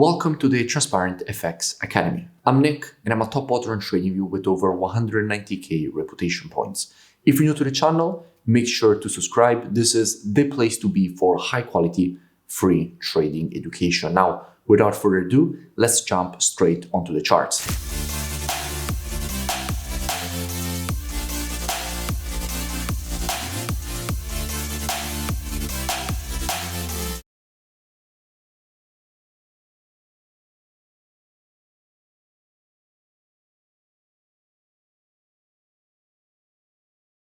Welcome to the Transparent FX Academy. I'm Nick, and I'm a top author on TradingView with over 190k reputation points. If you're new to the channel, make sure to subscribe. This is the place to be for high-quality, free trading education. Now, without further ado, let's jump straight onto the charts.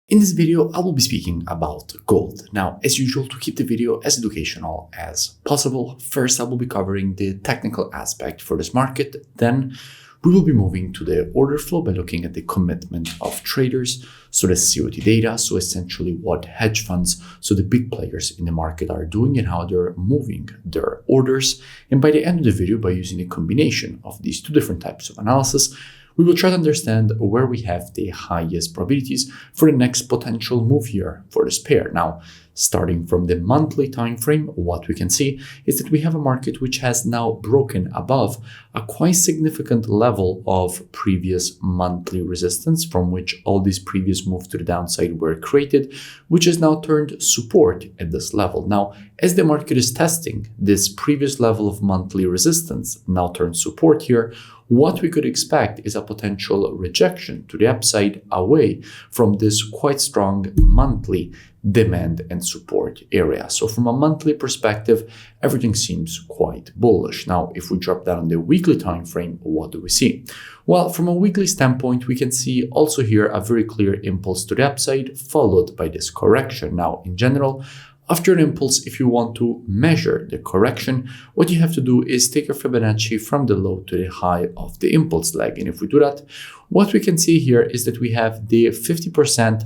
In this video, I will be speaking about gold. Now, as usual, to keep the video as educational as possible, first I will be covering the technical aspect for this market. Then we will be moving to the order flow by looking at the commitment of traders, so the COT data, so essentially what hedge funds, so the big players in the market are doing and how they're moving their orders. And by the end of the video, by using a combination of these two different types of analysis, we will try to understand where we have the highest probabilities for the next potential move here for this pair. Now, starting from the monthly time frame, what we can see is that we have a market which has now broken above a quite significant level of previous monthly resistance from which all these previous moves to the downside were created, which has now turned support at this level. Now, as the market is testing this previous level of monthly resistance, now turned support here, what we could expect is a potential rejection to the upside away from this quite strong monthly demand and support area. So from a monthly perspective, everything seems quite bullish. Now, if we drop down on the weekly time frame, what do we see? Well, from a weekly standpoint, we can see also here a very clear impulse to the upside, followed by this correction. Now, in general, after an impulse, if you want to measure the correction, what you have to do is take a Fibonacci from the low to the high of the impulse leg. And if we do that, what we can see here is that we have the 50%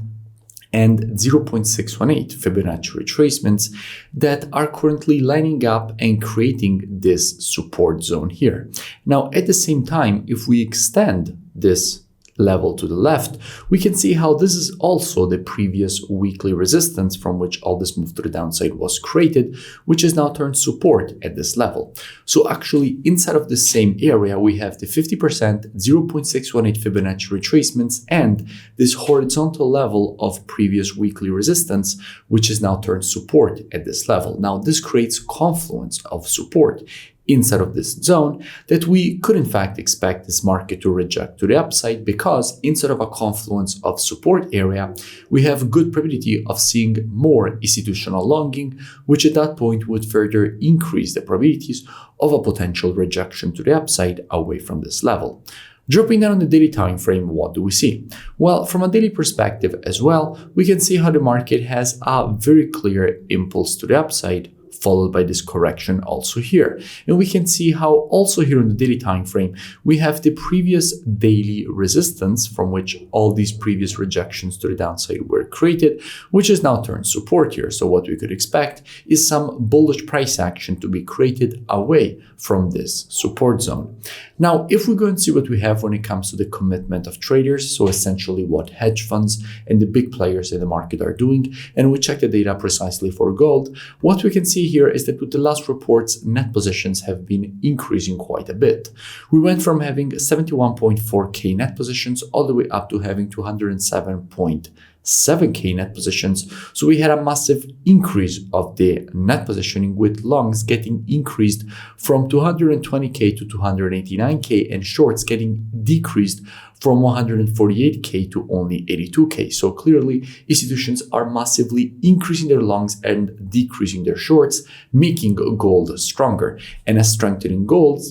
and 0.618 Fibonacci retracements that are currently lining up and creating this support zone here. Now, at the same time, if we extend this level to the left, we can see how this is also the previous weekly resistance from which all this move to the downside was created, which is now turned support at this level. So actually, inside of the same area, we have the 50%, 0.618 Fibonacci retracements and this horizontal level of previous weekly resistance, which is now turned support at this level. Now, this creates confluence of support inside of this zone that we could in fact expect this market to reject to the upside, because instead of a confluence of support area, we have good probability of seeing more institutional longing, which at that point would further increase the probabilities of a potential rejection to the upside away from this level. Dropping down on the daily time frame, what do we see? Well, from a daily perspective as well, we can see how the market has a very clear impulse to the upside, followed by this correction also here. And we can see how also here in the daily time frame, we have the previous daily resistance from which all these previous rejections to the downside were created, which is now turned support here. So what we could expect is some bullish price action to be created away from this support zone. Now, if we go and see what we have when it comes to the commitment of traders, so essentially what hedge funds and the big players in the market are doing, and we check the data precisely for gold, what we can see here is that with the last reports, net positions have been increasing quite a bit. We went from having 71.4k net positions all the way up to having 207.7k net positions. So we had a massive increase of the net positioning, with longs getting increased from 220k to 289k and shorts getting decreased from 148k to only 82k. So clearly, institutions are massively increasing their longs and decreasing their shorts, making gold stronger. And a strengthening gold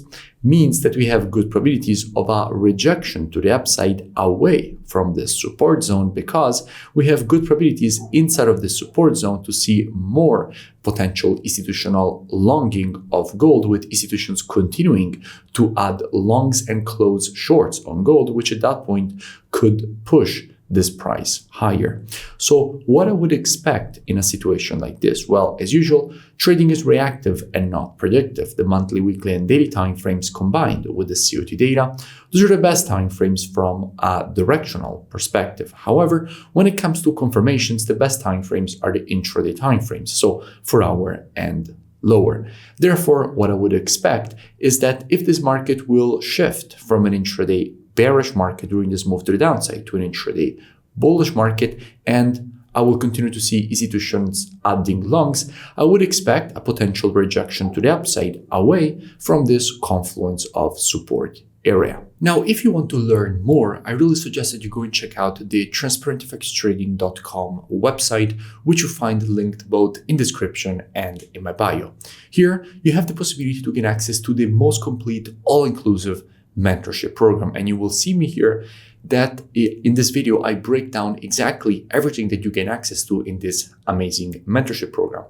means that we have good probabilities of a rejection to the upside away from this support zone, because we have good probabilities inside of the support zone to see more potential institutional longing of gold, with institutions continuing to add longs and close shorts on gold, which at that point could push this price higher. So what I would expect in a situation like this? Well, as usual, trading is reactive and not predictive. The monthly, weekly, and daily time frames combined with the COT data, those are the best time frames from a directional perspective. However, when it comes to confirmations, the best time frames are the intraday time frames, so 4 hour and lower. Therefore, what I would expect is that if this market will shift from an intraday bearish market during this move to the downside to an intraday bullish market, and I will continue to see institutions adding longs, I would expect a potential rejection to the upside away from this confluence of support area. Now, if you want to learn more, I really suggest that you go and check out the transparentfxtrading.com website, which you find linked both in description and in my bio. Here, you have the possibility to gain access to the most complete, all-inclusive mentorship program. And you will see me here that in this video, I break down exactly everything that you gain access to in this amazing mentorship program.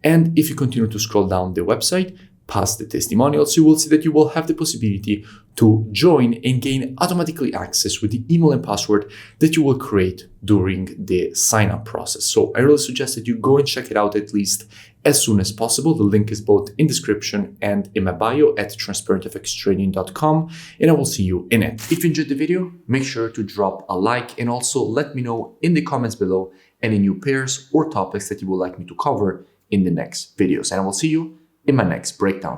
And if you continue to scroll down the website, past the testimonials, you will see that you will have the possibility to join and gain automatically access with the email and password that you will create during the sign-up process. So I really suggest that you go and check it out at least as soon as possible. The link is both in description and in my bio at transparentfxtrading.com, and I will see you in it. If you enjoyed the video, make sure to drop a like and also let me know in the comments below any new pairs or topics that you would like me to cover in the next videos. And I will see you in my next breakdown.